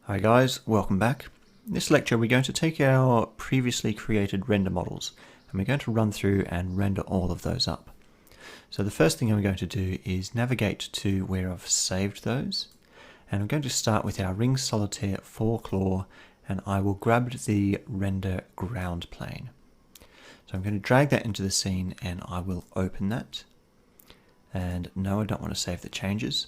Hi guys, welcome back. In this lecture we're going to take our previously created render models and we're going to run through and render all of those up. So the first thing I'm going to do is navigate to where I've saved those, and I'm going to start with our ring solitaire 4 claw, and I will grab the render ground plane. So I'm going to drag that into the scene and I will open that. And no, I don't want to save the changes.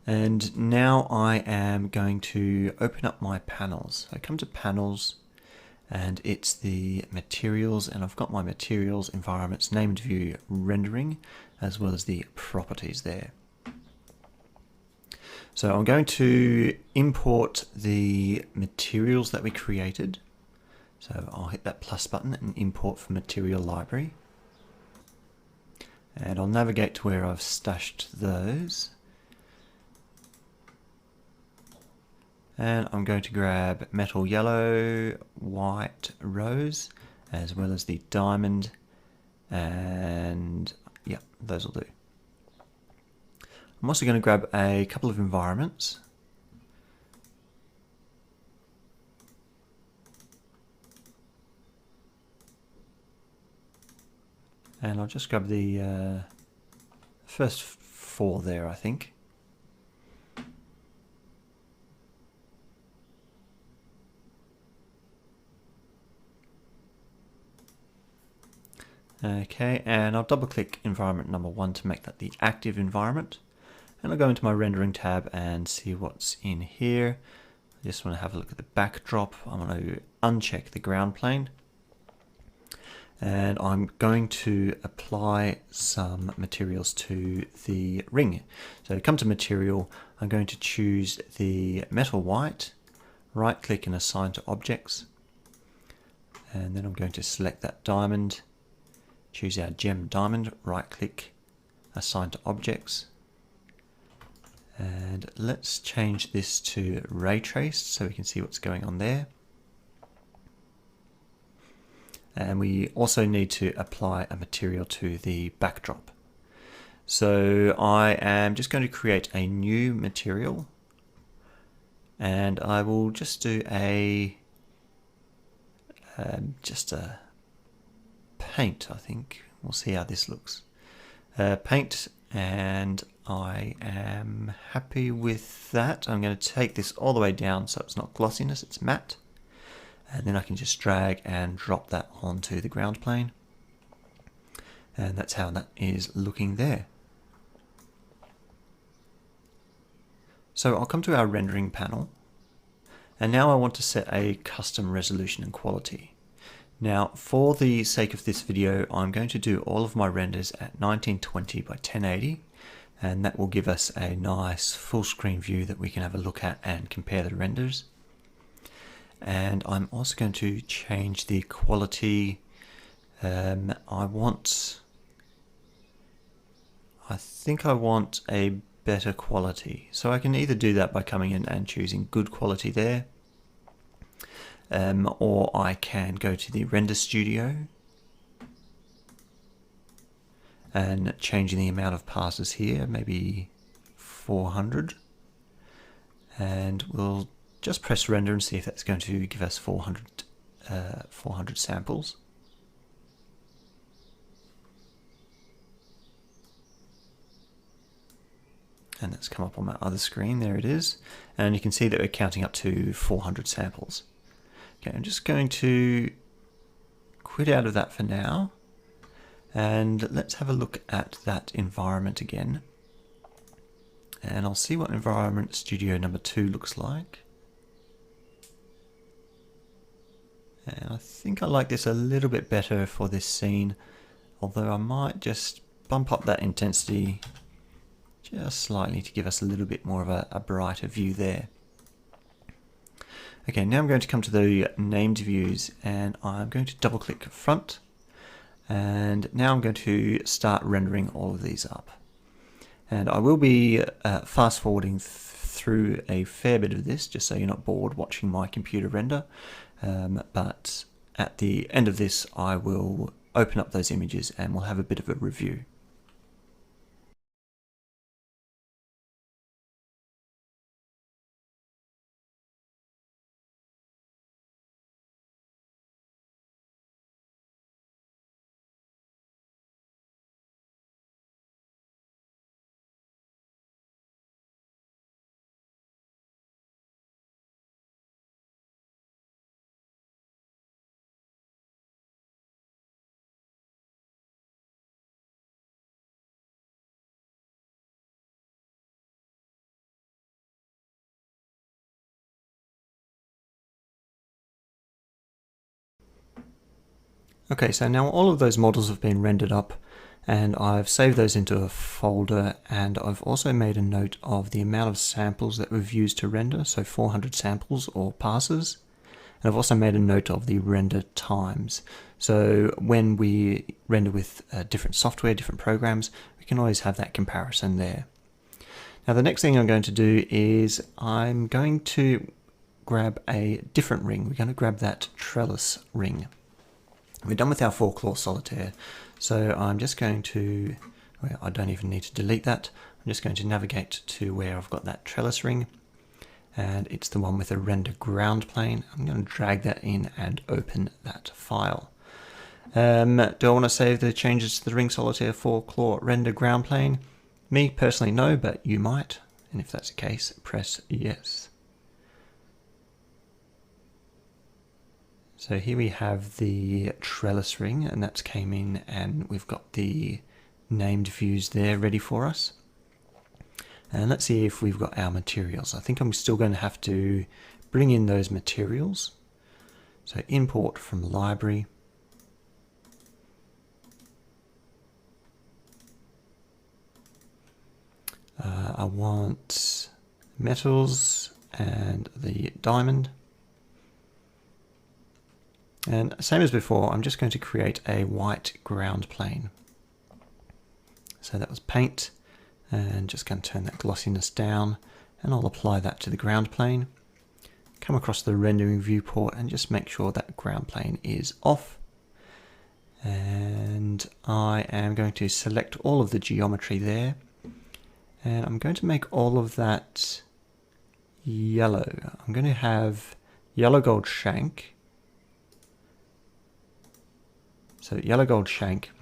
And now I am going to open up my panels. I come to panels and it's the materials, and I've got my materials environments named view rendering as well as the properties there. So I'm going to import the materials that we created. So I'll hit that plus button and import from material library. And I'll navigate to where I've stashed those. And I'm going to grab metal yellow, white, rose, as well as the diamond, and yeah, those will do. I'm also going to grab a couple of environments. And I'll just grab the first 4 there, I think. Okay, and I'll double click environment number 1 to make that the active environment. And I'll go into my rendering tab and see what's in here. I just want to have a look at the backdrop. I want to uncheck the ground plane. And I'm going to apply some materials to the ring. So come to material, I'm going to choose the metal white, right click and assign to objects. And then I'm going to select that diamond. Choose our gem diamond, right click, assign to objects. And let's change this to ray traced so we can see what's going on there. And we also need to apply a material to the backdrop. So I am just going to create a new material, and I will just do a paint. I think we'll see how this looks. Paint, and I am happy with that. I'm going to take this all the way down so it's not glossiness, it's matte, and then I can just drag and drop that onto the ground plane, and that's how that is looking there. So I'll come to our rendering panel, and now I want to set a custom resolution and quality. Now, for the sake of this video, I'm going to do all of my renders at 1920 by 1080, and that will give us a nice full screen view that we can have a look at and compare the renders. And I'm also going to change the quality. I think I want a better quality. So I can either do that by coming in and choosing good quality there, or I can go to the render studio and changing the amount of passes here, maybe 400, and we'll just press render and see if that's going to give us 400 samples. And that's come up on my other screen, there it is, and you can see that we're counting up to 400 samples. Okay, I'm just going to quit out of that for now, and let's have a look at that environment again. And I'll see what environment studio number 2 looks like. And I think I like this a little bit better for this scene, although I might just bump up that intensity just slightly to give us a little bit more of a brighter view there. Okay, now I'm going to come to the named views, and I'm going to double click front, and now I'm going to start rendering all of these up. And I will be fast forwarding through a fair bit of this just so you're not bored watching my computer render, but at the end of this I will open up those images and we'll have a bit of a review. Okay, so now all of those models have been rendered up, and I've saved those into a folder, and I've also made a note of the amount of samples that we've used to render, so 400 samples or passes. And I've also made a note of the render times. So when we render with different software, different programs, we can always have that comparison there. Now the next thing I'm going to do is I'm going to grab a different ring. We're going to grab that trellis ring. We're done with our 4-claw solitaire, so I'm just going to, well, I don't even need to delete that. I'm just going to navigate to where I've got that trellis ring, and it's the one with a render ground plane. I'm going to drag that in and open that file. Do I want to save the changes to the ring solitaire 4-claw render ground plane? Me personally no, but you might, and if that's the case, press yes. So here we have the trellis ring, and that's came in, and we've got the named views there ready for us. And let's see if we've got our materials. I think I'm still going to have to bring in those materials. So import from library. I want metals and the diamond. And same as before, I'm just going to create a white ground plane. So that was paint, and just going to turn that glossiness down, and I'll apply that to the ground plane. Come across the rendering viewport and just make sure that ground plane is off. And I am going to select all of the geometry there, and I'm going to make all of that yellow. I'm going to have yellow gold shank. So yellow gold shank,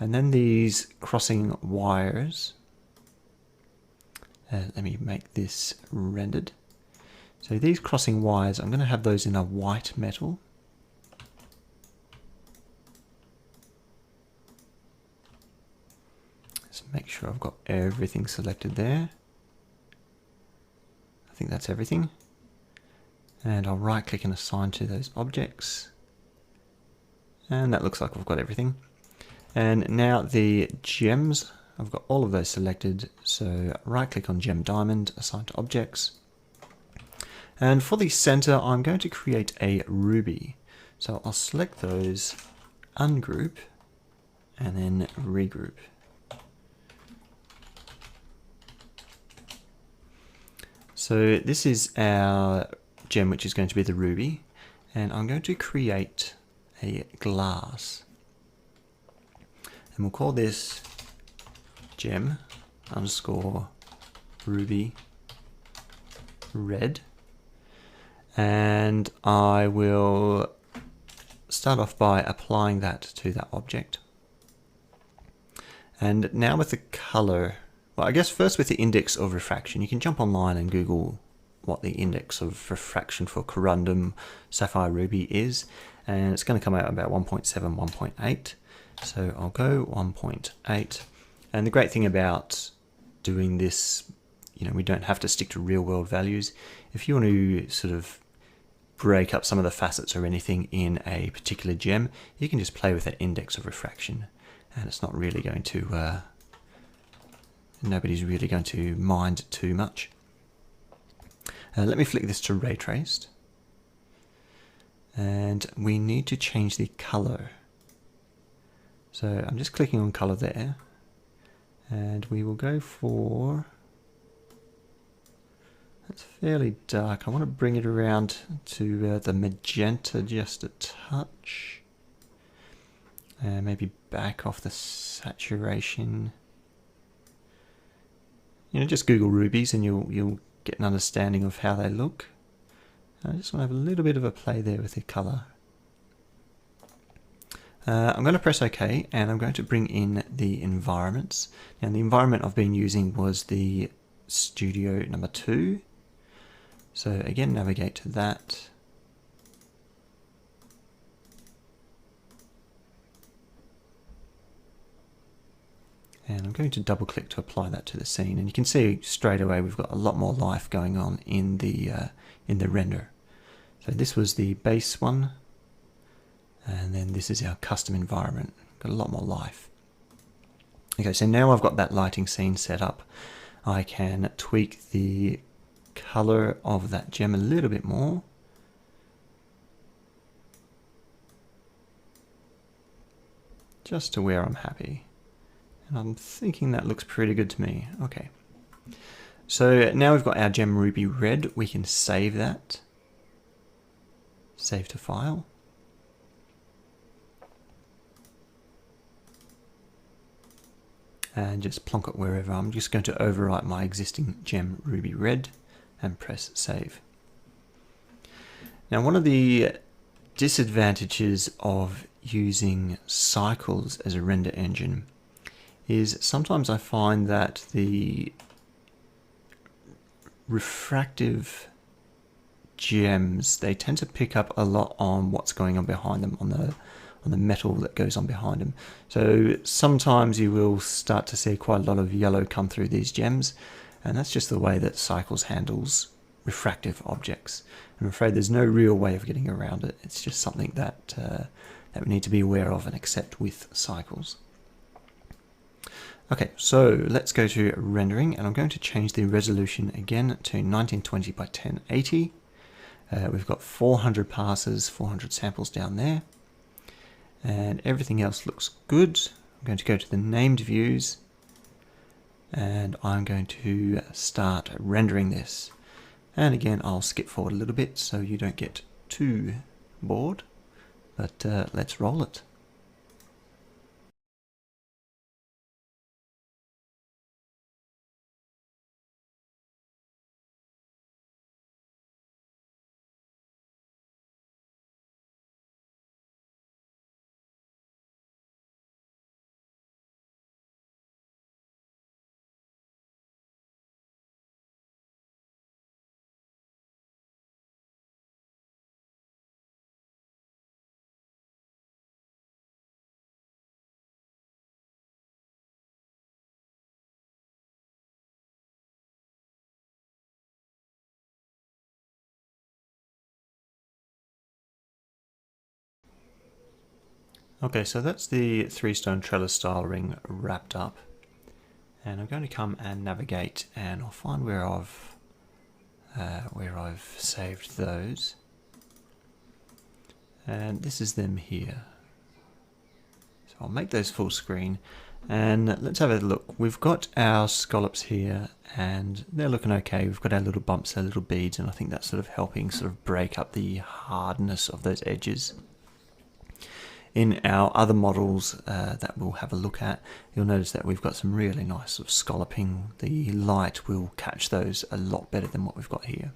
and then these crossing wires. Let me make this rendered. So these crossing wires, I'm going to have those in a white metal. Let's make sure I've got everything selected there. I think that's everything. And I'll right click and assign to those objects. And that looks like we've got everything. And now the gems, I've got all of those selected. So right click on gem diamond, assign to objects. And for the center, I'm going to create a ruby. So I'll select those, ungroup, and then regroup. So this is our gem, which is going to be the ruby. And I'm going to create a glass, and we'll call this gem underscore ruby red, and I will start off by applying that to that object. And now with the color, well, I guess first with the index of refraction, you can jump online and Google what the index of refraction for corundum, sapphire, ruby is, and it's going to come out about 1.7, 1.8. So I'll go 1.8. And the great thing about doing this, you know, we don't have to stick to real world values. If you want to sort of break up some of the facets or anything in a particular gem, you can just play with that index of refraction, and it's not really going to, nobody's really going to mind too much. Let me flick this to ray traced. And we need to change the color. So I'm just clicking on color there, and we will go for, that's fairly dark. I want to bring it around to the magenta just a touch, and maybe back off the saturation. You know, just Google rubies and you'll get an understanding of how they look. I just want to have a little bit of a play there with the color. I'm going to press OK, and I'm going to bring in the environments. Now the environment I've been using was the Studio number 2. So again, navigate to that. And I'm going to double click to apply that to the scene, and you can see straight away we've got a lot more life going on in the render. So this was the base one, And then this is our custom environment. Got a lot more life. Okay, so now I've got that lighting scene set up. I can tweak the color of that gem a little bit more. Just to where I'm happy. And I'm thinking that looks pretty good to me. Okay. So now we've got our gem ruby red. We can save that. Save to file. And just plonk it wherever. I'm just going to overwrite my existing gem ruby red and press save. Now, one of the disadvantages of using cycles as a render engine is sometimes I find that the refractive gems, they tend to pick up a lot on what's going on behind them, on the metal that goes on behind them. So sometimes you will start to see quite a lot of yellow come through these gems, and that's just the way that cycles handles refractive objects. I'm afraid there's no real way of getting around it. It's just something that that we need to be aware of and accept with cycles. Okay, so let's go to rendering, and I'm going to change the resolution again to 1920 by 1080. We've got 400 passes, 400 samples down there, and everything else looks good. I'm going to go to the named views, and I'm going to start rendering this. And again, I'll skip forward a little bit so you don't get too bored, but let's roll it. Okay, so that's the 3-stone trellis style ring wrapped up, and I'm going to come and navigate, and I'll find where I've saved those, and this is them here. So I'll make those full screen, and let's have a look. We've got our scallops here, and they're looking okay. We've got our little bumps, our little beads, and I think that's sort of helping sort of break up the hardness of those edges. In our other models that we'll have a look at, you'll notice that we've got some really nice sort of scalloping. The light will catch those a lot better than what we've got here.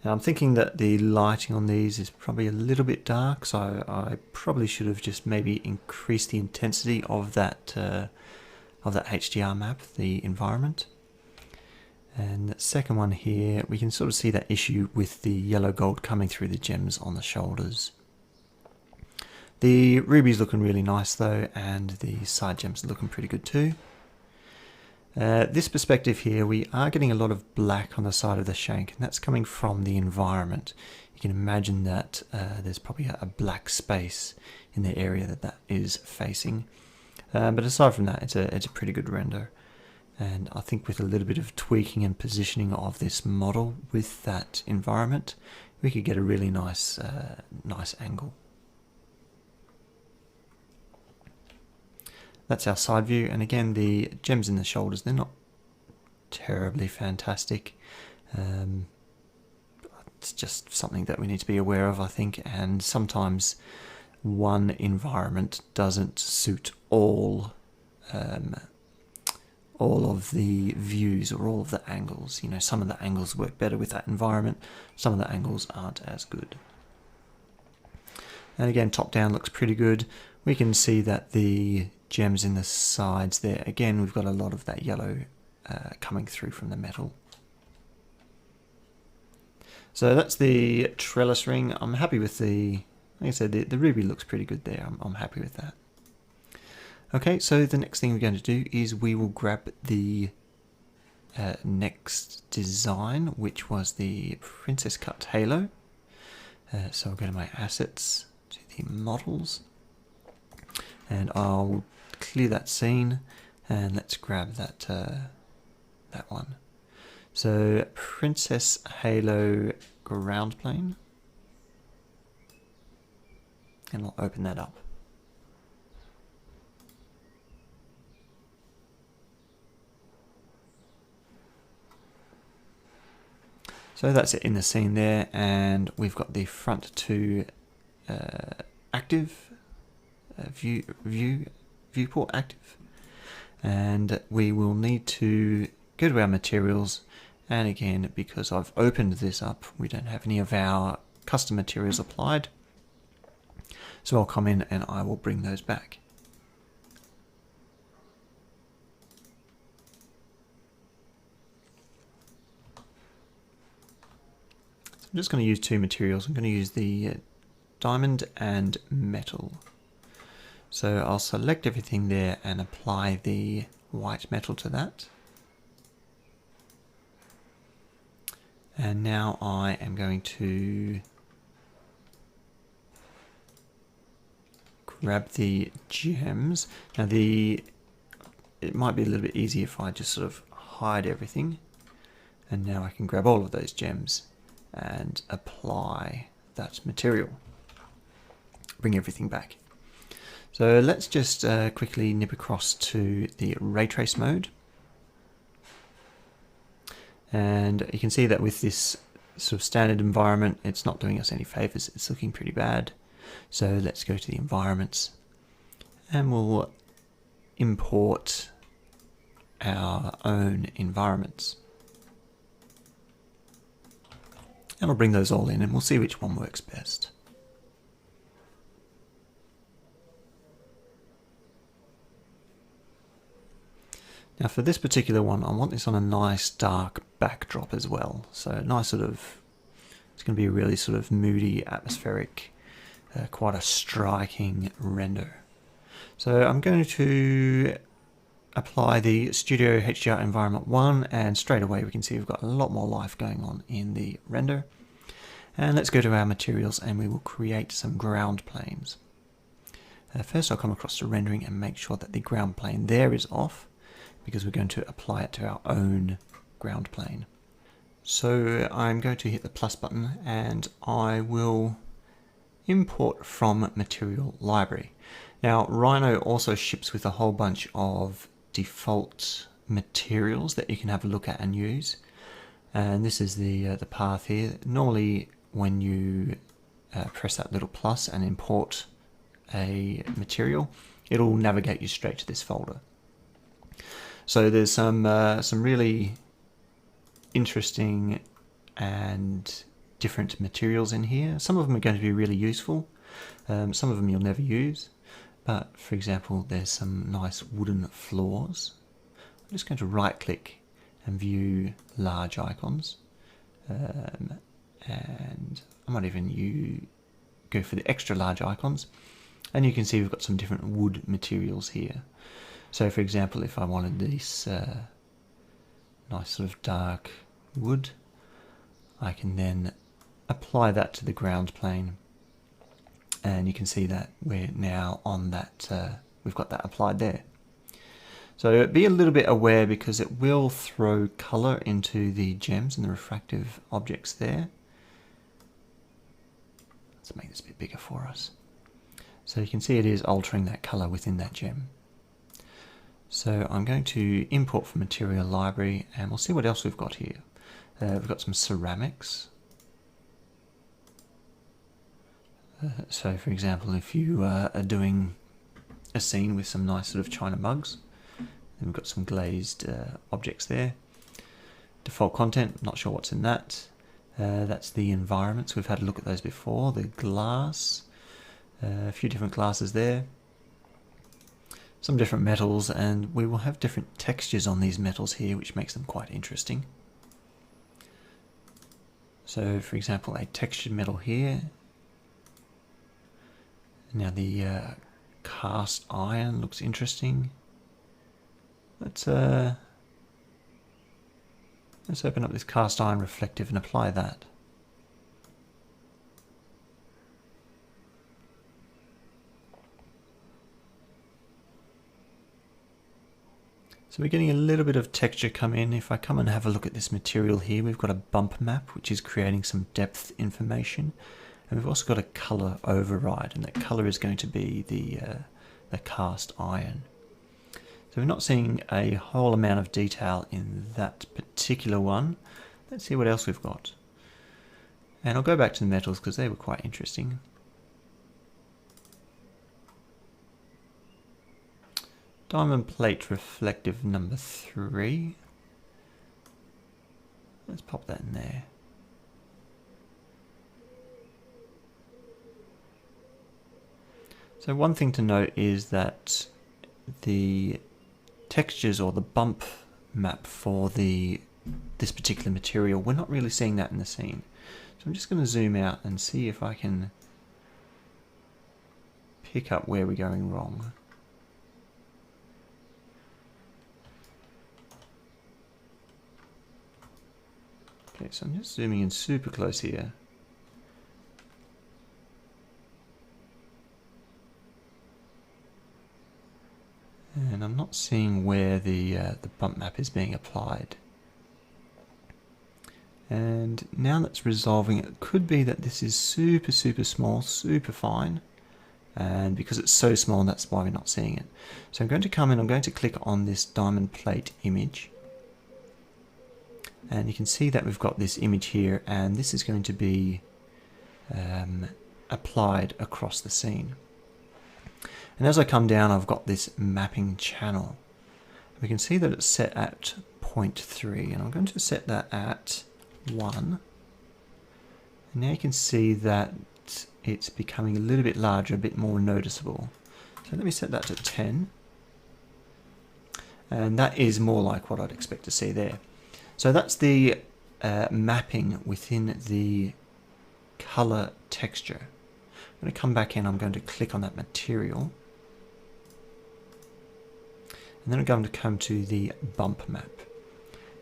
Now I'm thinking that the lighting on these is probably a little bit dark, so I probably should have just maybe increased the intensity of that HDR map, the environment. And the second one here, we can sort of see that issue with the yellow gold coming through the gems on the shoulders. The ruby's looking really nice though, and the side gems are looking pretty good too. This perspective here, we are getting a lot of black on the side of the shank, and that's coming from the environment. You can imagine that there's probably a black space in the area that is facing. But aside from that, it's a pretty good render. And I think with a little bit of tweaking and positioning of this model with that environment, we could get a really nice angle. That's our side view, and again the gems in the shoulders, they're not terribly fantastic. It's just something that we need to be aware of, I think, and sometimes one environment doesn't suit all of the views or all of the angles. You know, some of the angles work better with that environment, some of the angles aren't as good. And again, top down looks pretty good. We can see that the gems in the sides there, again we've got a lot of that yellow coming through from the metal. So that's the trellis ring. I'm happy with like I said, the ruby looks pretty good there. I'm happy with that. Okay, so the next thing we're going to do is we will grab the next design, which was the princess cut halo. So I'll go to my assets, to the models, and I'll clear that scene, and let's grab that that one. So Princess Halo ground plane, and I'll open that up. So that's it in the scene there, and we've got the front two active, viewport active, and we will need to go to our materials, and again, because I've opened this up, we don't have any of our custom materials applied, so I'll come in and I will bring those back. I'm just going to use two materials. I'm going to use the diamond and metal. So I'll select everything there and apply the white metal to that. And now I am going to grab the gems. Now it might be a little bit easier if I just sort of hide everything. And now I can grab all of those gems and apply that material. Bring everything back. So let's just quickly nip across to the ray trace mode. And you can see that with this sort of standard environment, it's not doing us any favors. It's looking pretty bad. So let's go to the environments, and we'll import our own environments. And I'll bring those all in and we'll see which one works best. Now for this particular one, I want this on a nice dark backdrop as well. So a nice sort of, it's going to be a really sort of moody, atmospheric, quite a striking render. So I'm going to apply the Studio HDR Environment 1, and straight away we can see we've got a lot more life going on in the render. And let's go to our materials and we will create some ground planes. First I'll come across to rendering and make sure that the ground plane there is off, because we're going to apply it to our own ground plane. So I'm going to hit the plus button and I will import from material library. Now Rhino also ships with a whole bunch of default materials that you can have a look at and use, and this is the path here. Normally when you press that little plus and import a material, it'll navigate you straight to this folder. So there's some really interesting and different materials in here. Some of them are going to be really useful, some of them you'll never use. But for example, there's some nice wooden floors. I'm just going to right click and view large icons. And I might even go for the extra large icons. And you can see we've got some different wood materials here. So for example, if I wanted this nice sort of dark wood, I can then apply that to the ground plane. And you can see that we're now on that, we've got that applied there. So be a little bit aware, because it will throw color into the gems and the refractive objects there. Let's make this a bit bigger for us. So you can see it is altering that color within that gem. So I'm going to import from material library and we'll see what else we've got here. We've got some ceramics. So for example, if you are doing a scene with some nice sort of china mugs, then we've got some glazed objects there. Default content, not sure what's in that. That's the environments, we've had a look at those before. The glass, a few different glasses there. Some different metals, and we will have different textures on these metals here, which makes them quite interesting. So for example, a textured metal here. Now the cast iron looks interesting. Let's open up this cast iron reflective and apply that. So we're getting a little bit of texture come in. If I come and have a look at this material here, we've got a bump map, which is creating some depth information. And we've also got a color override, and that color is going to be the cast iron. So we're not seeing a whole amount of detail in that particular one. Let's see what else we've got. And I'll go back to the metals because they were quite interesting. Diamond plate reflective number 3. Let's pop that in there. So one thing to note is that the textures or the bump map for this particular material, we're not really seeing that in the scene. So I'm just going to zoom out and see if I can pick up where we're going wrong. Okay, so I'm just zooming in super close here. And I'm not seeing where the bump map is being applied. And now that's resolving, it could be that this is super small, super fine. And because it's so small, that's why we're not seeing it. So I'm going to come in, I'm going to click on this diamond plate image. And you can see that we've got this image here, and this is going to be applied across the scene. And as I come down, I've got this mapping channel. We can see that it's set at 0.3, and I'm going to set that at 1. And now you can see that it's becoming a little bit larger, a bit more noticeable. So let me set that to 10. And that is more like what I'd expect to see there. So that's the mapping within the color texture. I'm going to come back in, I'm going to click on that material. And then I'm going to come to the bump map.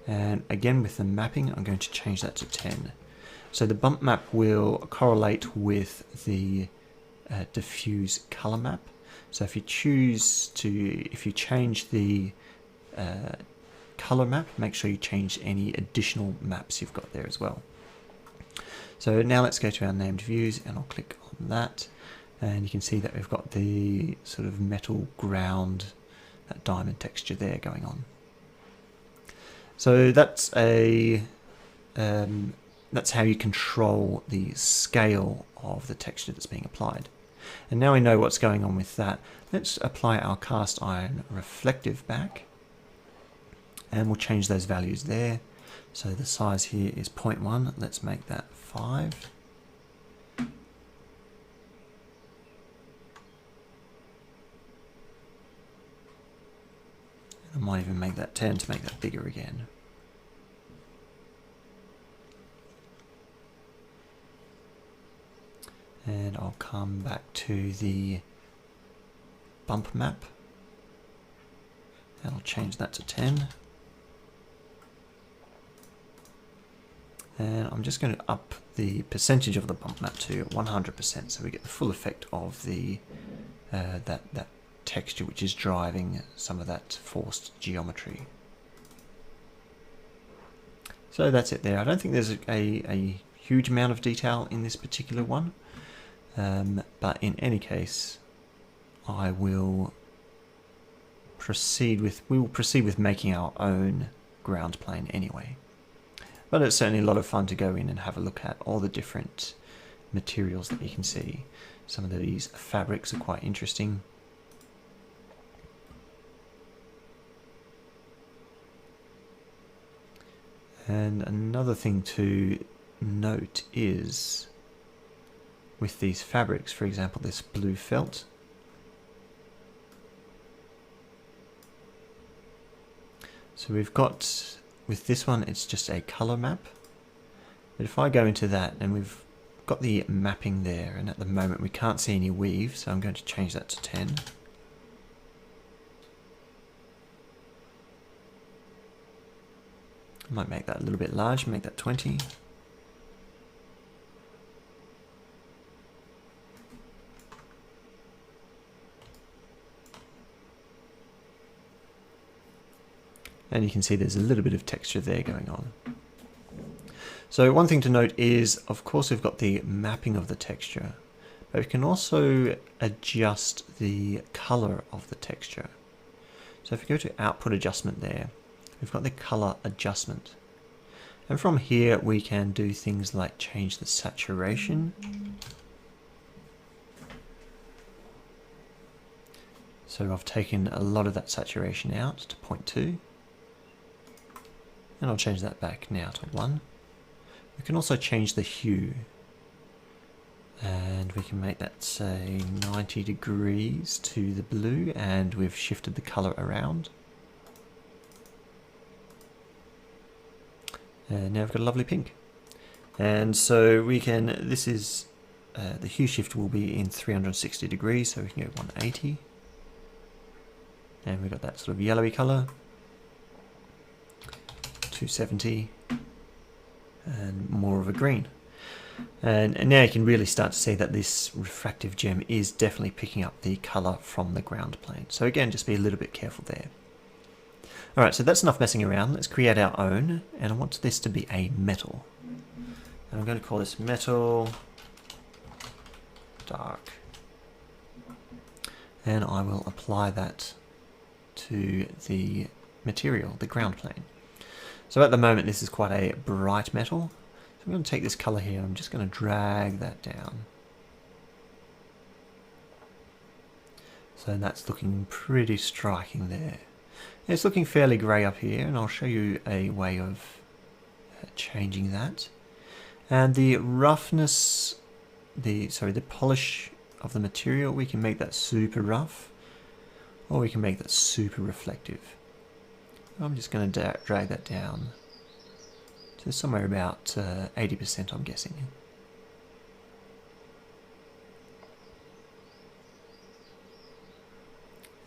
And again with the mapping, I'm going to change that to 10. So the bump map will correlate with the diffuse color map. So if you if you change the color map, make sure you change any additional maps you've got there as well. So now let's go to our named views, and I'll click on that, and you can see that we've got the sort of metal ground, that diamond texture there going on. So that's that's how you control the scale of the texture that's being applied. And now we know what's going on with that. Let's apply our cast iron reflective back, and we'll change those values there. So the size here is 0.1. Let's make that 5. I might even make that 10 to make that bigger again. And I'll come back to the bump map, and I'll change that to 10. And I'm just going to up the percentage of the bump map to 100%, so we get the full effect of the that texture which is driving some of that forced geometry. So that's it there. I don't think there's a huge amount of detail in this particular one, but in any case, we will proceed with making our own ground plane anyway. But it's certainly a lot of fun to go in and have a look at all the different materials that you can see. Some of these fabrics are quite interesting. And another thing to note is with these fabrics, for example, this blue felt. So we've got, with this one, it's just a color map. But if I go into that, and we've got the mapping there, and at the moment we can't see any weave, so I'm going to change that to 10. I might make that a little bit large, make that 20. And you can see there's a little bit of texture there going on. So one thing to note is, of course, we've got the mapping of the texture, but we can also adjust the color of the texture. So if we go to output adjustment there, we've got the color adjustment. And from here we can do things like change the saturation. So I've taken a lot of that saturation out to 0.2. And I'll change that back now to 1. We can also change the hue. And we can make that, say, 90 degrees to the blue, and we've shifted the color around. And now we've got a lovely pink. And so we can, this is, the hue shift will be in 360 degrees, so we can go 180. And we've got that sort of yellowy color. 270. And more of a green. And now you can really start to see that this refractive gem is definitely picking up the color from the ground plane. So again, just be a little bit careful there. Alright, so that's enough messing around. Let's create our own, and I want this to be a metal. And I'm going to call this metal dark. And I will apply that to the material, the ground plane. So at the moment this is quite a bright metal. So I'm going to take this color here, I'm just going to drag that down. So that's looking pretty striking there. It's looking fairly grey up here, and I'll show you a way of changing that. And the roughness, the polish of the material, we can make that super rough, or we can make that super reflective. I'm just going to drag that down to somewhere about 80%, I'm guessing.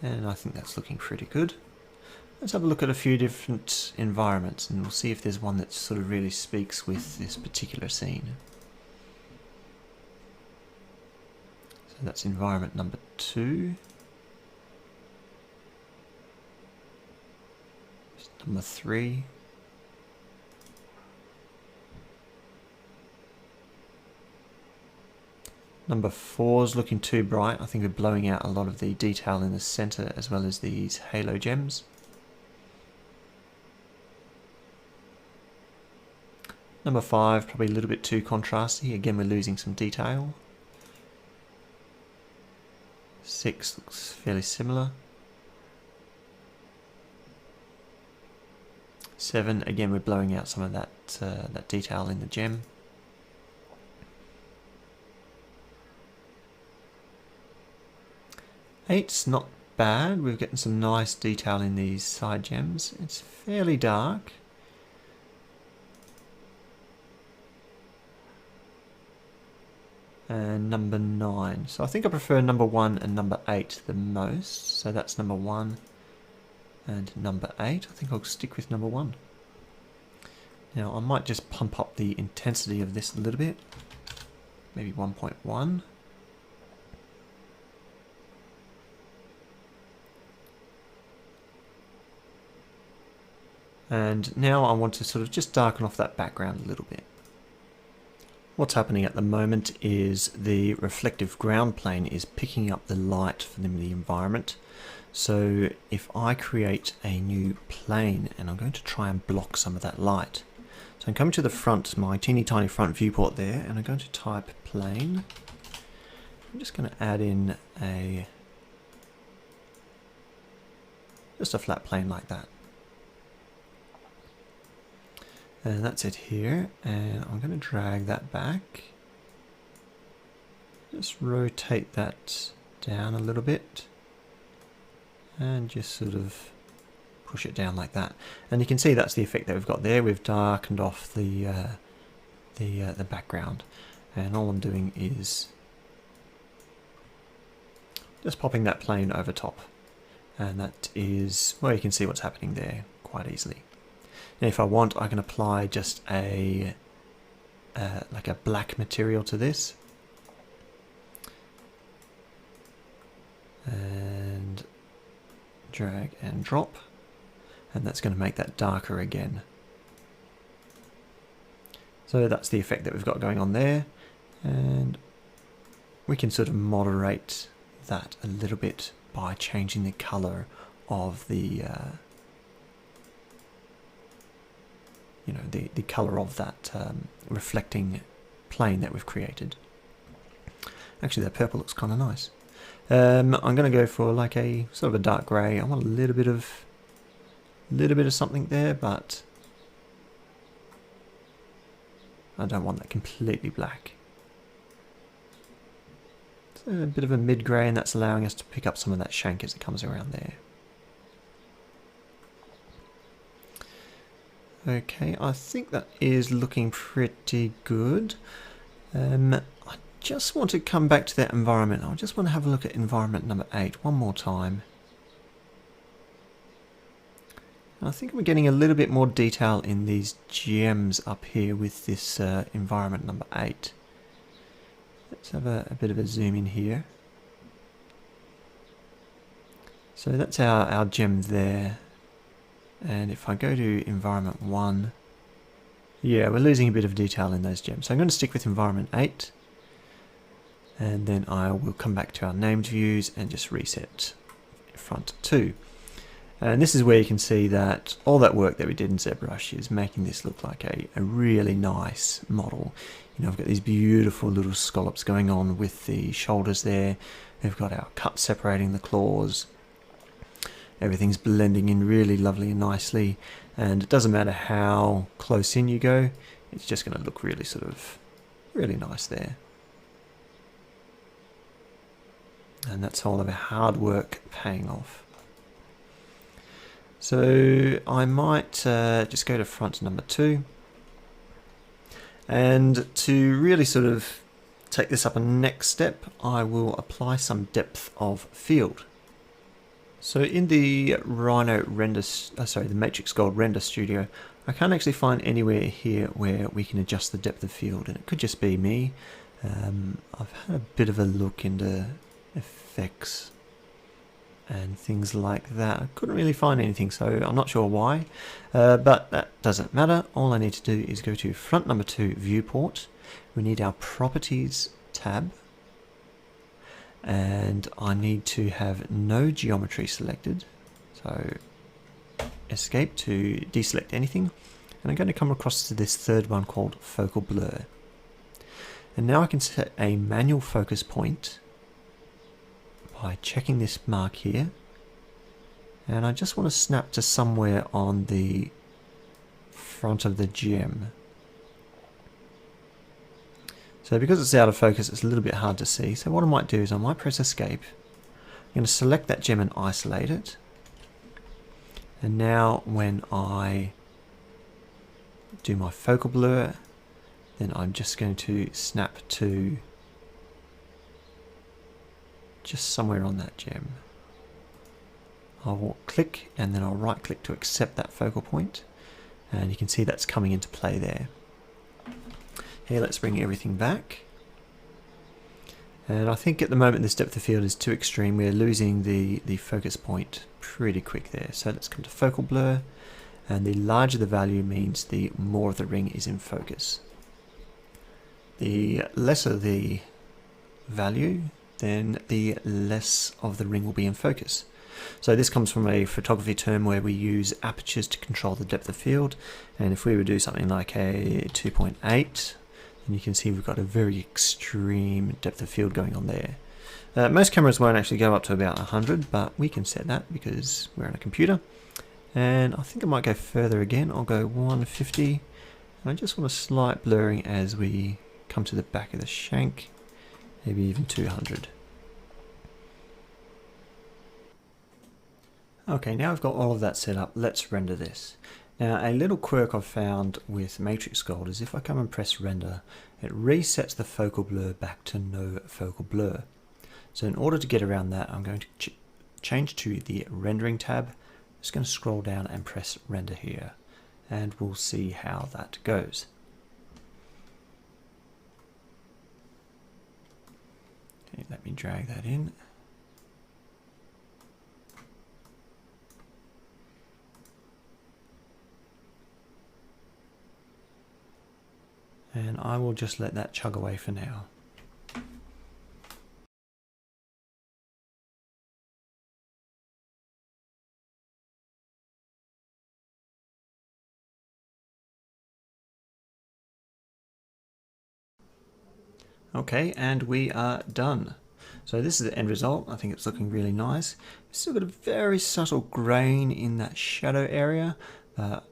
And I think that's looking pretty good. Let's have a look at a few different environments, and we'll see if there's one that sort of really speaks with this particular scene. So that's environment number 2. Number 3. Number 4 is looking too bright. I think we're blowing out a lot of the detail in the center as well as these halo gems. Number 5, probably a little bit too contrasty. Again, we're losing some detail. 6 looks fairly similar. 7, again, we're blowing out some of that that detail in the gem. 8's not bad. We're getting some nice detail in these side gems. It's fairly dark. And number 9. So I think I prefer number 1 and number 8 the most. So that's number 1 and number 8. I think I'll stick with number 1. Now I might just pump up the intensity of this a little bit. Maybe 1.1. And now I want to sort of just darken off that background a little bit. What's happening at the moment is the reflective ground plane is picking up the light from the environment. So if I create a new plane, and I'm going to try and block some of that light. So I'm coming to the front, my teeny tiny front viewport there, and I'm going to type plane. I'm just going to add in just a flat plane like that. And that's it here, and I'm going to drag that back. Just rotate that down a little bit, and just sort of push it down like that. And you can see that's the effect that we've got there. We've darkened off the background, and all I'm doing is just popping that plane over top, and that is, well, you can see what's happening there quite easily. Now if I want, I can apply just like a black material to this, and drag and drop, and that's going to make that darker again. So that's the effect that we've got going on there, and we can sort of moderate that a little bit by changing the color of the the color of that reflecting plane that we've created. Actually, that purple looks kind of nice. I'm going to go for like a sort of a dark grey. I want a little bit of something there, but I don't want that completely black. It's a bit of a mid grey, and that's allowing us to pick up some of that shank as it comes around there. Okay, I think that is looking pretty good. I just want to come back to that environment. I just want to have a look at environment number 8 one more time. I think we're getting a little bit more detail in these gems up here with this environment number 8. Let's have a bit of a zoom in here. So that's our gem there. And if I go to environment 1, yeah, we're losing a bit of detail in those gems. So I'm going to stick with environment 8. And then I will come back to our named views and just reset front 2. And this is where you can see that all that work that we did in ZBrush is making this look like a really nice model. You know, I've got these beautiful little scallops going on with the shoulders there. We've got our cut separating the claws. Everything's blending in really lovely and nicely. And it doesn't matter how close in you go, it's just going to look really really nice there. And that's all of our hard work paying off. So I might just go to front number 2. And to really sort of take this up a next step, I will apply some depth of field. So in the Rhino render, the MatrixGold render studio, I can't actually find anywhere here where we can adjust the depth of field, and it could just be me. I've had a bit of a look into effects and things like that. I couldn't really find anything, so I'm not sure why, but that doesn't matter. All I need to do is go to front number 2 viewport. We need our properties tab, and I need to have no geometry selected, so escape to deselect anything, and I'm going to come across to this third one called focal blur. And now I can set a manual focus point by checking this mark here, and I just want to snap to somewhere on the front of the gem. So because it's out of focus, it's a little bit hard to see. So what I might do is I might press escape. I'm going to select that gem and isolate it. And now when I do my focal blur, then I'm just going to snap to just somewhere on that gem. I'll click and then I'll right click to accept that focal point, and you can see that's coming into play there. Here, let's bring everything back. And I think at the moment this depth of field is too extreme. We're losing the focus point pretty quick there. So let's come to focal blur, and the larger the value means the more of the ring is in focus. The lesser the value, then the less of the ring will be in focus. So this comes from a photography term where we use apertures to control the depth of field, and if we would do something like a 2.8, then you can see we've got a very extreme depth of field going on there. Most cameras won't actually go up to about 100, but we can set that because we're on a computer. And I think I might go further again. I'll go 150, and I just want a slight blurring as we come to the back of the shank, maybe even 200. Okay, now I've got all of that set up, let's render this. Now, a little quirk I've found with MatrixGold is if I come and press render, it resets the focal blur back to no focal blur. So in order to get around that, I'm going to change to the rendering tab. I'm just going to scroll down and press render here, and we'll see how that goes. Okay, let me drag that in. And I will just let that chug away for now. Okay, and we are done. So this is the end result. I think it's looking really nice. It's still got a very subtle grain in that shadow area,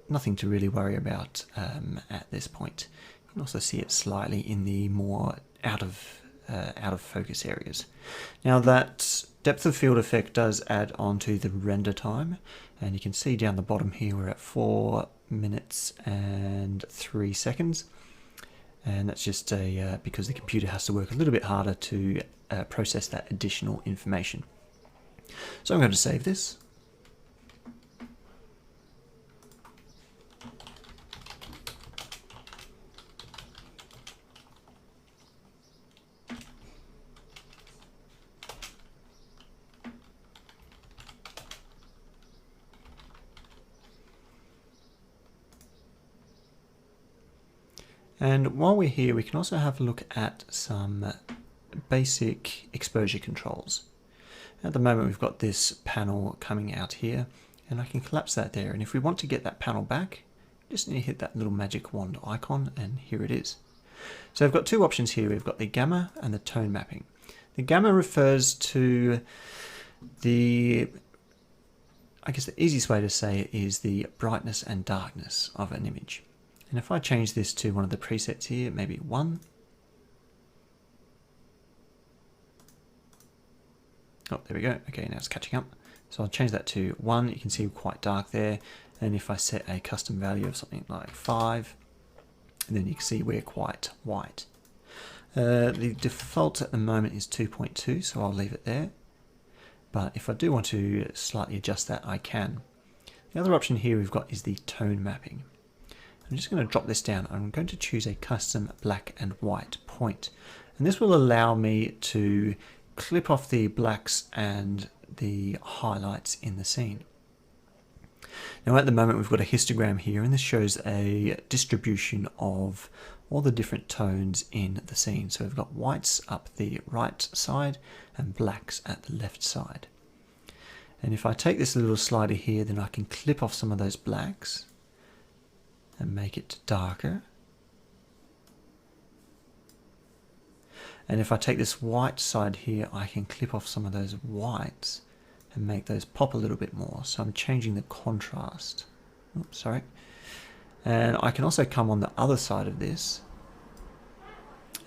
nothing to really worry about at this point. You can also see it slightly in the more out of focus areas. Now that depth of field effect does add on to the render time, and you can see down the bottom here we're at 4 minutes and 3 seconds. And that's just because the computer has to work a little bit harder to process that additional information. So I'm going to save this. And while we're here, we can also have a look at some basic exposure controls. At the moment, we've got this panel coming out here, and I can collapse that there. And if we want to get that panel back, just need to hit that little magic wand icon, and here it is. So I've got two options here. We've got the gamma and the tone mapping. The gamma refers to the, I guess the easiest way to say it is the brightness and darkness of an image. And if I change this to one of the presets here, maybe 1. Oh, there we go. Okay, now it's catching up. So I'll change that to 1. You can see quite dark there. And if I set a custom value of something like 5, then you can see we're quite white. The default at the moment is 2.2, so I'll leave it there. But if I do want to slightly adjust that, I can. The other option here we've got is the tone mapping. I'm just going to drop this down. I'm going to choose a custom black and white point. And this will allow me to clip off the blacks and the highlights in the scene. Now at the moment we've got a histogram here, and this shows a distribution of all the different tones in the scene. So we've got whites up the right side and blacks at the left side. And if I take this little slider here, then I can clip off some of those blacks and make it darker. And if I take this white side here, I can clip off some of those whites and make those pop a little bit more. So I'm changing the contrast. Oops, sorry. And I can also come on the other side of this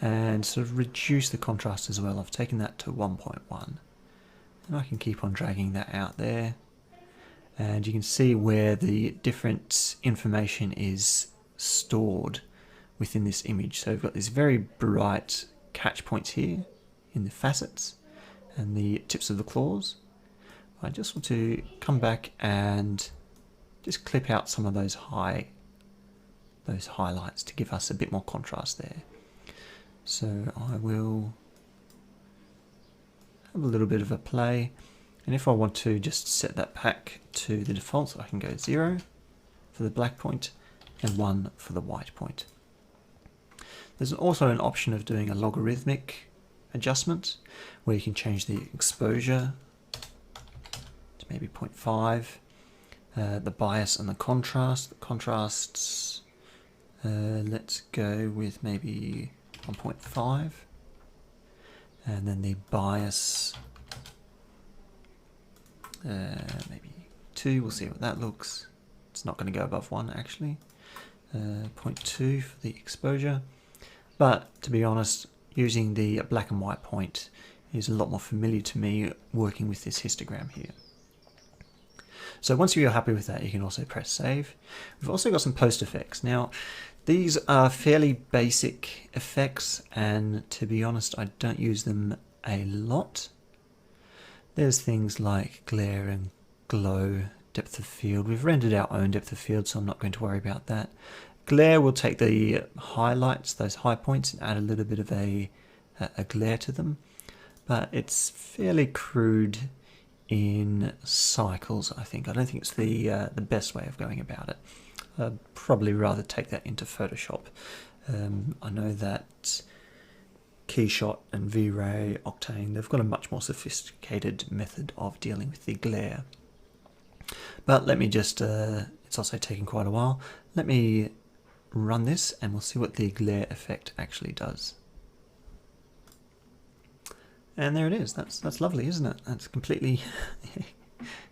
and sort of reduce the contrast as well. I've taken that to 1.1. And I can keep on dragging that out there. And you can see where the different information is stored within this image. So we've got these very bright catch points here in the facets and the tips of the claws. I just want to come back and just clip out some of those highlights to give us a bit more contrast there. So I will have a little bit of a play. And if I want to just set that back to the default, I can go 0 for the black point and 1 for the white point. There's also an option of doing a logarithmic adjustment where you can change the exposure to maybe 0.5, the bias and the contrast. The contrasts, let's go with maybe 1.5, and then the bias, maybe 2. We'll see what that looks. It's not going to go above 1 actually. 0.2 for the exposure. But to be honest, using the black and white point is a lot more familiar to me working with this histogram here. So once you're happy with that, you can also press save. We've also got some post effects. Now, these are fairly basic effects, and to be honest, I don't use them a lot. There's things like glare and glow, depth of field. We've rendered our own depth of field, so I'm not going to worry about that. Glare will take the highlights, those high points, and add a little bit of a glare to them. But it's fairly crude in cycles, I think. I don't think it's the best way of going about it. I'd probably rather take that into Photoshop I know that Keyshot and V-Ray, Octane, they've got a much more sophisticated method of dealing with the glare. But let me just, it's also taking quite a while. Let me run this and we'll see what the glare effect actually does. And there it is. That's lovely, isn't it? That's completely,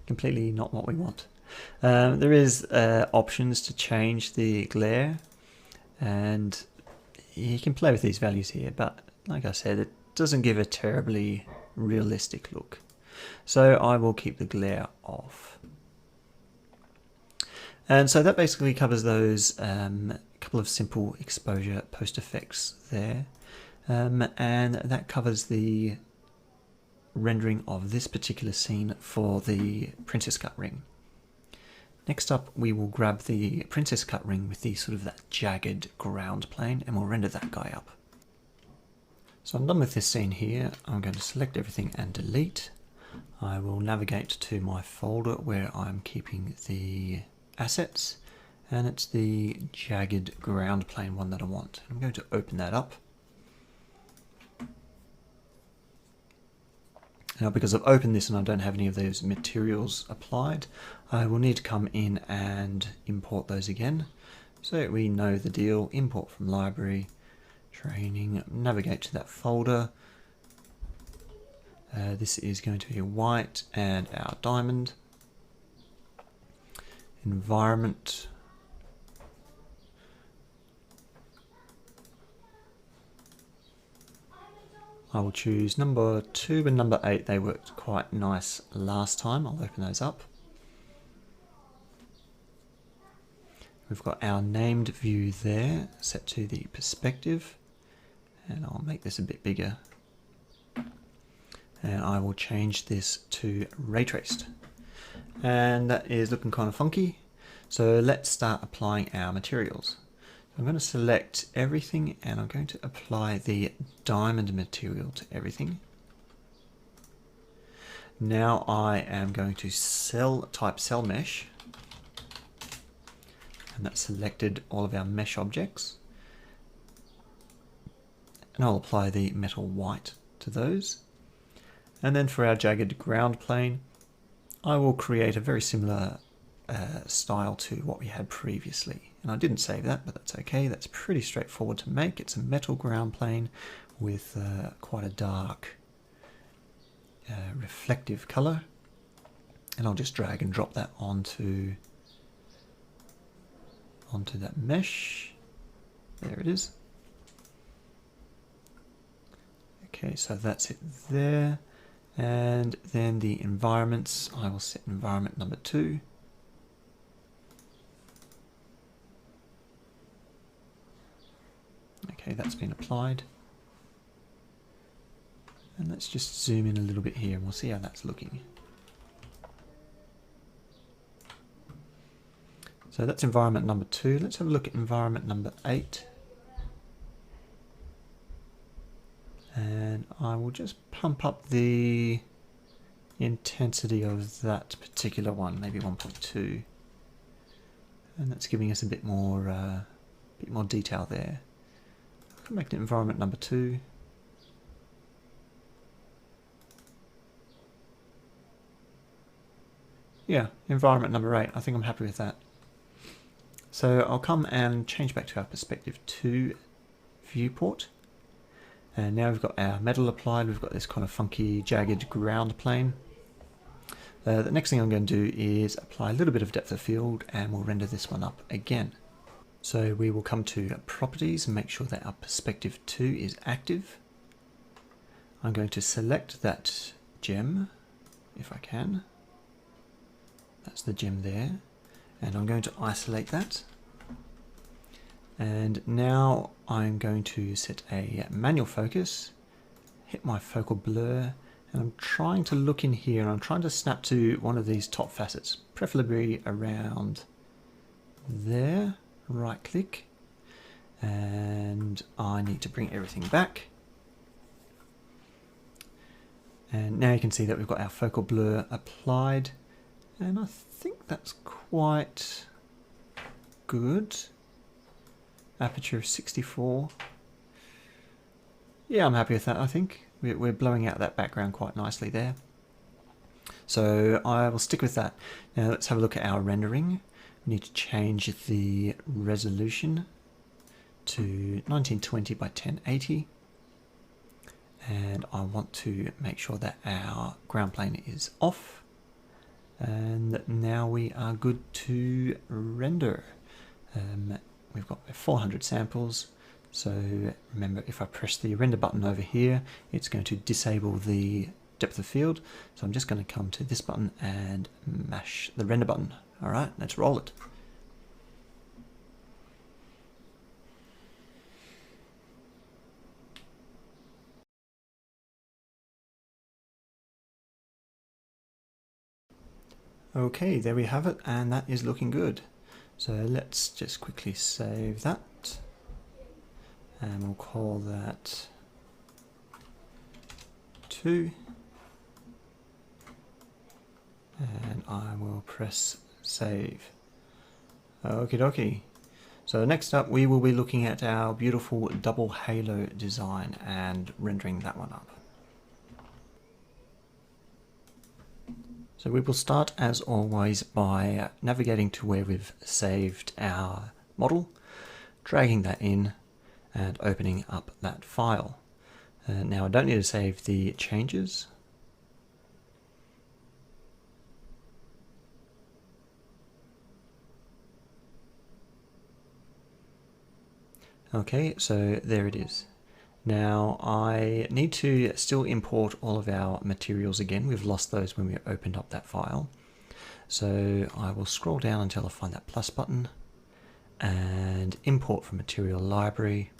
completely not what we want. There is options to change the glare, and you can play with these values here, but like I said, it doesn't give a terribly realistic look. So I will keep the glare off. And so that basically covers those couple of simple exposure post effects there. And that covers the rendering of this particular scene for the princess cut ring. Next up, we will grab the princess cut ring with the sort of that jagged ground plane, and we'll render that guy up. So I'm done with this scene here. I'm going to select everything and delete. I will navigate to my folder where I'm keeping the assets, and it's the jagged ground plane one that I want. I'm going to open that up. Now, because I've opened this and I don't have any of those materials applied, I will need to come in and import those again. So we know the deal: import from library, training, navigate to that folder. This is going to be white and our diamond. Environment. I will choose number 2 and number 8. They worked quite nice last time. I'll open those up. We've got our named view there set to the perspective, and I'll make this a bit bigger. And I will change this to ray traced. And that is looking kind of funky. So let's start applying our materials. I'm going to select everything and I'm going to apply the diamond material to everything. Now I am going to type cell mesh, and that selected all of our mesh objects. And I'll apply the metal white to those. And then for our jagged ground plane, I will create a very similar style to what we had previously. And I didn't save that, but that's okay. That's pretty straightforward to make. It's a metal ground plane with quite a dark reflective color. And I'll just drag and drop that onto that mesh. There it is. Okay, so that's it there. And then the environments, I will set environment number 2. Okay, that's been applied. And let's just zoom in a little bit here and we'll see how that's looking. So that's environment number 2. Let's have a look at environment number 8. And I will just pump up the intensity of that particular one, maybe 1.2. And that's giving us a bit more detail there. I'll make it environment number 2. Yeah, environment number 8. I think I'm happy with that. So I'll come and change back to our perspective 2 viewport. And now we've got our metal applied. We've got this kind of funky jagged ground plane. The next thing I'm going to do is apply a little bit of depth of field, and we'll render this one up again. So we will come to properties and make sure that our perspective 2 is active. I'm going to select that gem if I can. That's the gem there. And I'm going to isolate that. And now I'm going to set a manual focus, hit my focal blur, and I'm trying to look in here and I'm trying to snap to one of these top facets, preferably around there. Right click, and I need to bring everything back. And now you can see that we've got our focal blur applied, and I think that's quite good. aperture of 64. Yeah, I'm happy with that. I think we're blowing out that background quite nicely there. So I will stick with that. Now let's have a look at our rendering. We need to change the resolution to 1920 by 1080. And I want to make sure that our ground plane is off. And now we are good to render. We've got 400 samples. So remember, if I press the render button over here, it's going to disable the depth of field. So I'm just going to come to this button and mash the render button. All right, let's roll it. Okay, there we have it, and that is looking good. So let's just quickly save that. And we'll call that 2. And I will press save. Okie dokie. So next up we will be looking at our beautiful double halo design and rendering that one up. So we will start as always by navigating to where we've saved our model, dragging that in and opening up that file. Now I don't need to save the changes. Okay, so there it is. Now I need to still import all of our materials again. We've lost those when we opened up that file. So I will scroll down until I find that plus button and import from material library.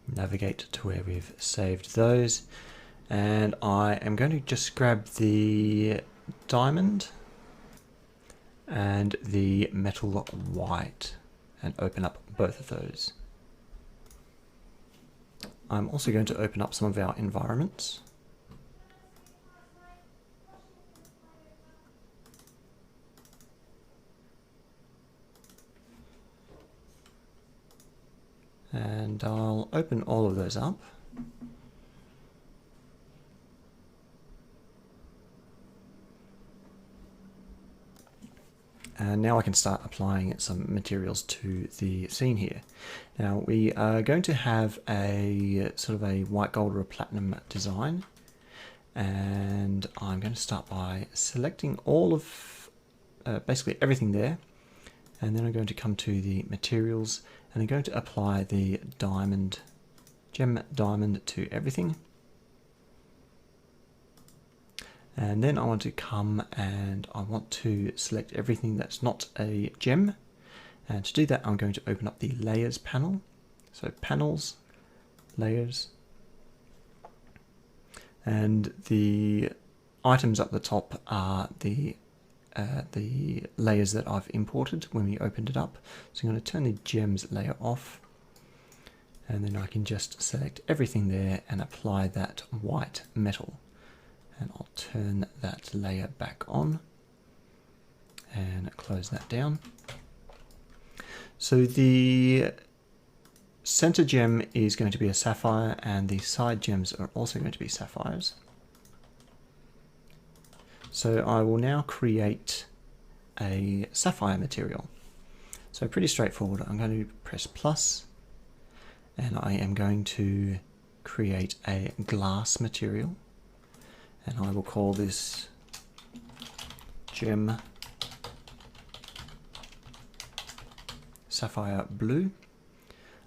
Navigate to where we've saved those. And I am going to just grab the diamond and the metal white and open up both of those. I'm also going to open up some of our environments. And I'll open all of those up. And now I can start applying some materials to the scene here. Now we are going to have a sort of a white gold or a platinum design. And I'm going to start by selecting all of basically everything there. And then I'm going to come to the materials and I'm going to apply the diamond, gem diamond to everything. And then I want to come and I want to select everything that's not a gem. And to do that, I'm going to open up the layers panel. So panels, layers. And the items up the top are the layers that I've imported when we opened it up. So I'm going to turn the gems layer off. And then I can just select everything there and apply that white metal. And I'll turn that layer back on and close that down. So the center gem is going to be a sapphire and the side gems are also going to be sapphires. So I will now create a sapphire material. So pretty straightforward. I'm going to press plus and I am going to create a glass material. And I will call this gem sapphire blue.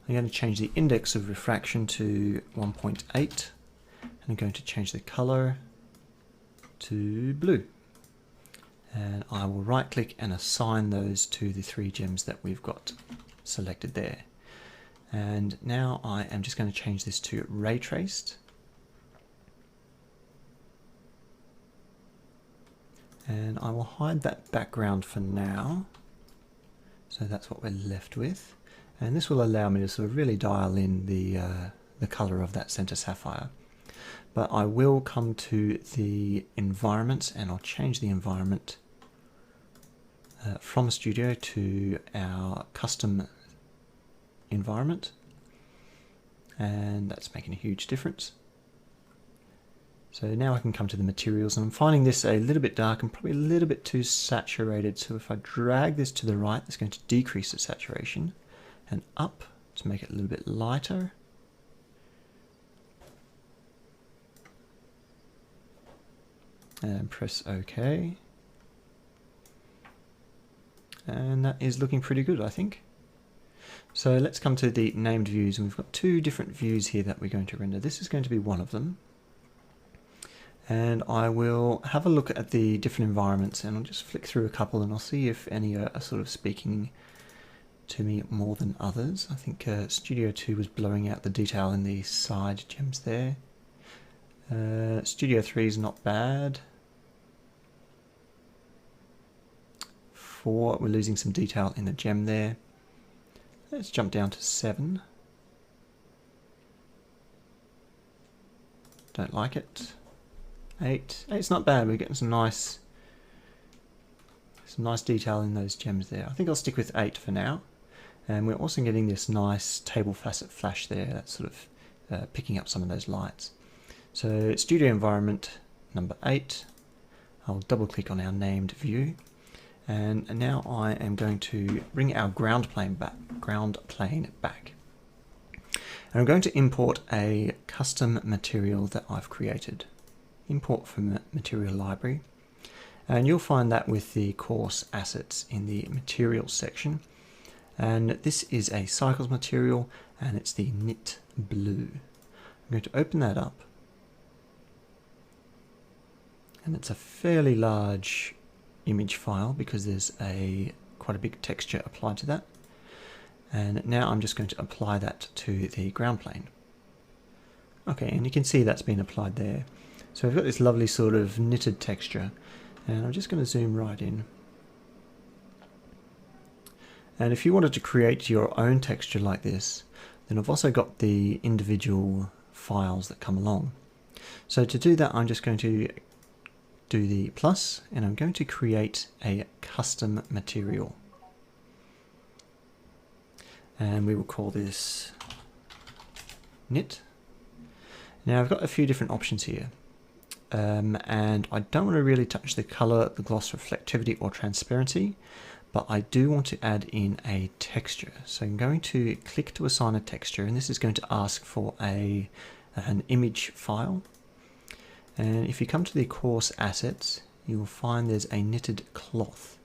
I'm going to change the index of refraction to 1.8 and I'm going to change the color to blue. And I will right click and assign those to the 3 gems that we've got selected there. And now I am just going to change this to ray traced. And I will hide that background for now. So that's what we're left with. And this will allow me to sort of really dial in the color of that center sapphire. But I will come to the environments and I'll change the environment from Studio to our custom environment, and that's making a huge difference. So now I can come to the materials, and I'm finding this a little bit dark and probably a little bit too saturated. So if I drag this to the right, it's going to decrease the saturation, and up to make it a little bit lighter. And press OK. And that is looking pretty good, I think. So let's come to the named views, and we've got two different views here that we're going to render. This is going to be one of them. And I will have a look at the different environments, and I'll just flick through a couple and I'll see if any are sort of speaking to me more than others. I think Studio 2 was blowing out the detail in the side gems there. Studio 3 is not bad. 4, we're losing some detail in the gem there. Let's jump down to 7. Don't like it. 8. 8's not bad. We're getting some nice detail in those gems there. I think I'll stick with 8 for now. And we're also getting this nice table facet flash there. That's sort of picking up some of those lights. So Studio Environment number 8. I'll double click on our named view. And now I am going to bring our ground plane back. And I'm going to import a custom material that I've created. Import from material library, and you'll find that with the course assets in the materials section. And this is a cycles material, and it's the knit blue. I'm going to open that up, and it's a fairly large image file because there's quite a big texture applied to that. And now I'm just going to apply that to the ground plane. Okay, and you can see that's been applied there. So we've got this lovely sort of knitted texture, and I'm just going to zoom right in. And if you wanted to create your own texture like this, then I've also got the individual files that come along. So to do that, I'm just going to do the plus, and I'm going to create a custom material. And we will call this knit. Now I've got a few different options here. And I don't want to really touch the color, the gloss, reflectivity or transparency, but I do want to add in a texture. So I'm going to click to assign a texture, and this is going to ask for an image file. And if you come to the course assets, you will find there's a knitted cloth,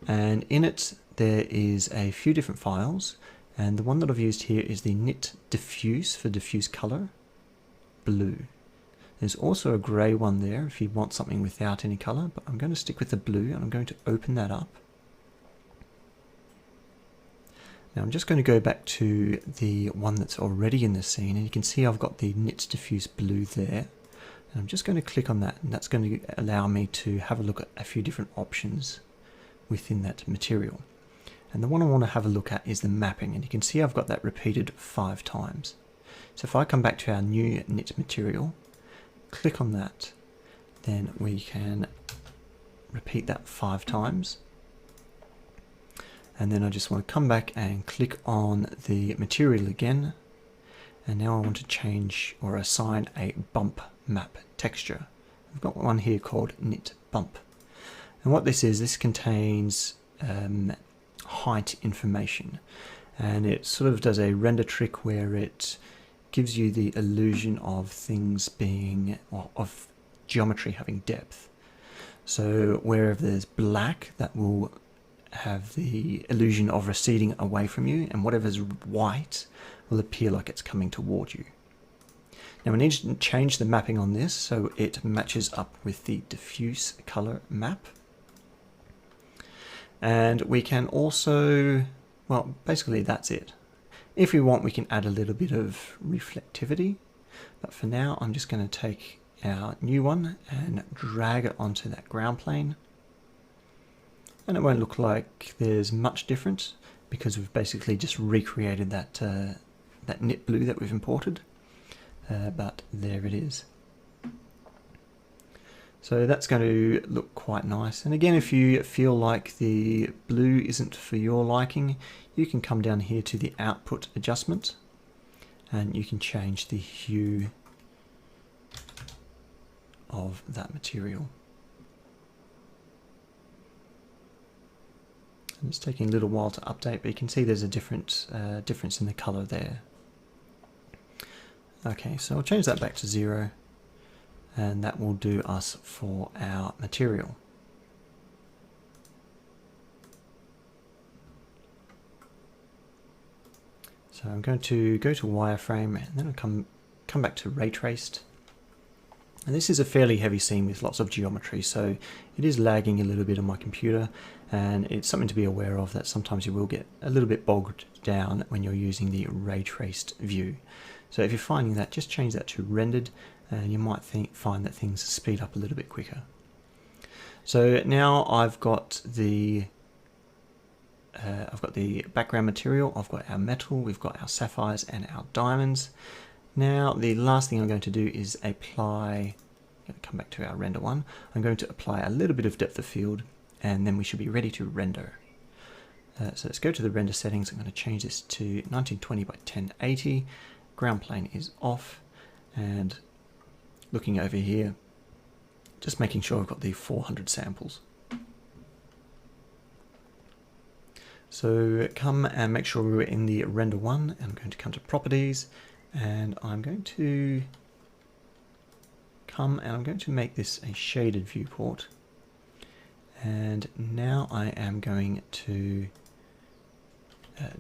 and in it there is a few different files, and the one that I've used here is the knit diffuse for diffuse color blue. There's also a grey one there if you want something without any colour, but I'm going to stick with the blue, and I'm going to open that up. Now I'm just going to go back to the one that's already in the scene, and you can see I've got the knit diffuse blue there. And I'm just going to click on that, and that's going to allow me to have a look at a few different options within that material. And the one I want to have a look at is the mapping, and you can see I've got that repeated 5 times. So if I come back to our new knit material, click on that, then we can repeat that 5 times. And then I just want to come back and click on the material again, and now I want to change or assign a bump map texture. I've got one here called knit bump, and what this contains height information, and it sort of does a render trick where it gives you the illusion of things being, or of geometry having depth. So wherever there's black, that will have the illusion of receding away from you, and whatever's white will appear like it's coming toward you. Now we need to change the mapping on this so it matches up with the diffuse color map. And we can also, well, basically that's it. If we want, we can add a little bit of reflectivity, but for now I'm just going to take our new one and drag it onto that ground plane. And it won't look like there's much difference because we've basically just recreated that, that knit blue that we've imported. But there it is. So that's going to look quite nice. And again, if you feel like the blue isn't for your liking, you can come down here to the output adjustment and you can change the hue of that material. And it's taking a little while to update, but you can see there's a difference in the color there. Okay, so I'll change that back to 0, and that will do us for our material. So I'm going to go to wireframe, and then I'll come back to ray traced. And this is a fairly heavy scene with lots of geometry, so it is lagging a little bit on my computer, and it's something to be aware of, that sometimes you will get a little bit bogged down when you're using the ray traced view. So if you're finding that, just change that to rendered, and you might find that things speed up a little bit quicker. So now I've got the background material, I've got our metal, we've got our sapphires and our diamonds. Now the last thing I'm going to do is apply, I'm going to come back to our render one, I'm going to apply a little bit of depth of field, and then we should be ready to render. So let's go to the render settings. I'm going to change this to 1920 by 1080. Ground plane is off, and looking over here, just making sure I've got the 400 samples. So come and make sure we're in the render one, and I'm going to come to properties, and I'm going to make this a shaded viewport. And now I am going to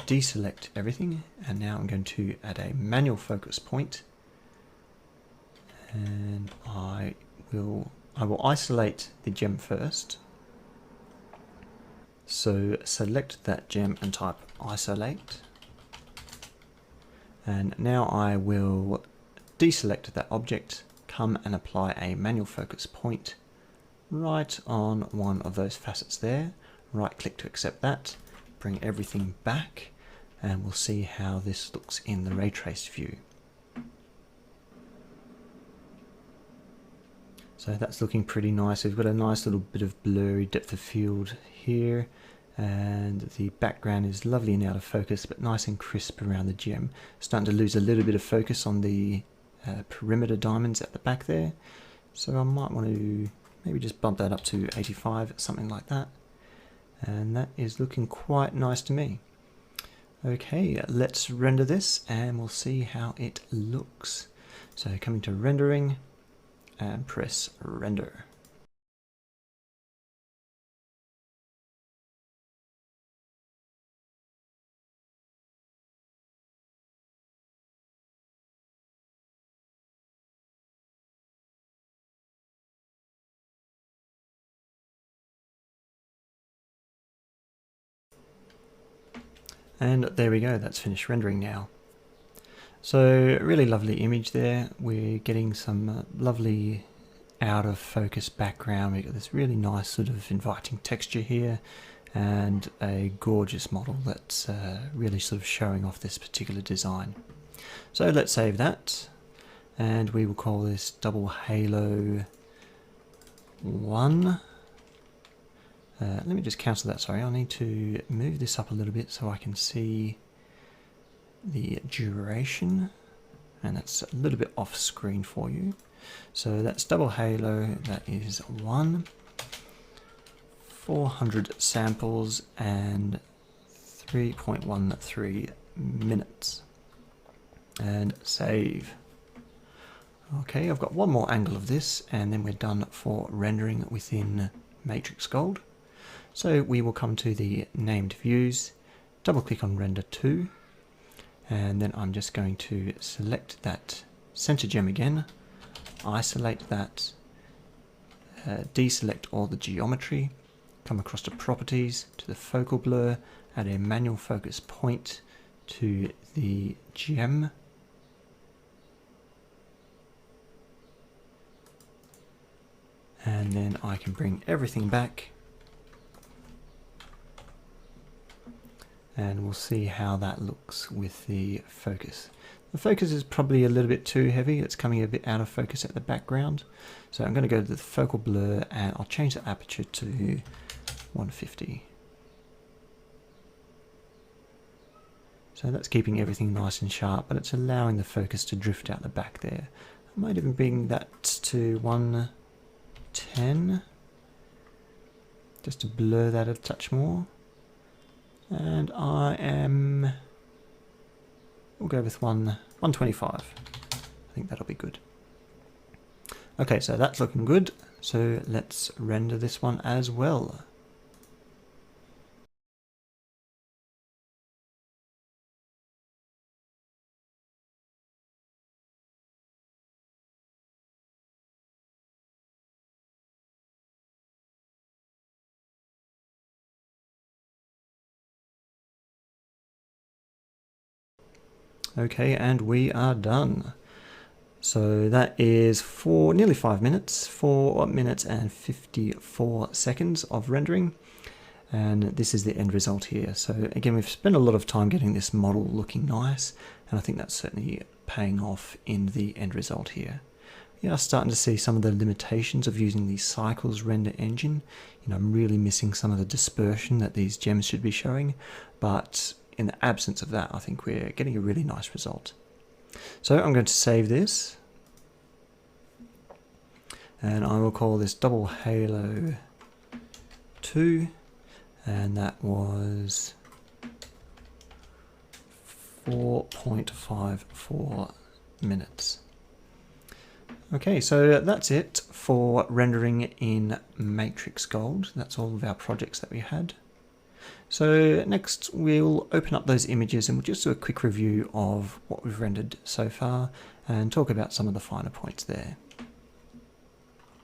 deselect everything, and now I'm going to add a manual focus point, and I will isolate the gem first. So select that gem and type isolate, and now I will deselect that object, come and apply a manual focus point right on one of those facets there, right click to accept that, bring everything back, and we'll see how this looks in the ray traced view. So that's looking pretty nice. We've got a nice little bit of blurry depth of field here, and the background is lovely and out of focus, but nice and crisp around the gem. Starting to lose a little bit of focus on the perimeter diamonds at the back there, so I might want to maybe just bump that up to 85, something like that. And that is looking quite nice to me. Okay, let's render this and we'll see how it looks. So coming to rendering and press render. And there we go, that's finished rendering now. So a really lovely image there. We're getting some lovely out of focus background. We've got this really nice sort of inviting texture here, and a gorgeous model that's really sort of showing off this particular design. So let's save that, and we will call this Double Halo 1. Let me just cancel that, sorry. I need to move this up a little bit so I can see the duration, and that's a little bit off screen for you. So that's Double Halo, that is 1, 400 samples and 3.13 minutes. And save. Okay, I've got one more angle of this, and then we're done for rendering within MatrixGold. So we will come to the named views, double click on render 2, and then I'm just going to select that center gem again, isolate that, deselect all the geometry, come across to properties, to the focal blur, add a manual focus point to the gem, and then I can bring everything back, and we'll see how that looks with the focus. The focus is probably a little bit too heavy. It's coming a bit out of focus at the background. So I'm going to go to the focal blur and I'll change the aperture to 150. So that's keeping everything nice and sharp, but it's allowing the focus to drift out the back there. I might even bring that to 110, just to blur that a touch more. And we'll go with 125. I think that'll be good. Okay, so that's looking good. So let's render this one as well. Okay, and we are done. So that is for nearly 5 minutes, 4 minutes and 54 seconds of rendering. And this is the end result here. So again, we've spent a lot of time getting this model looking nice, and I think that's certainly paying off in the end result here. You are starting to see some of the limitations of using the Cycles render engine. You know, I'm really missing some of the dispersion that these gems should be showing, but in the absence of that, I think we're getting a really nice result. So I'm going to save this, and I will call this Double Halo 2, and that was 4.54 minutes. Okay, so that's it for rendering in MatrixGold. That's all of our projects that we had. So next we'll open up those images and we'll just do a quick review of what we've rendered so far and talk about some of the finer points there.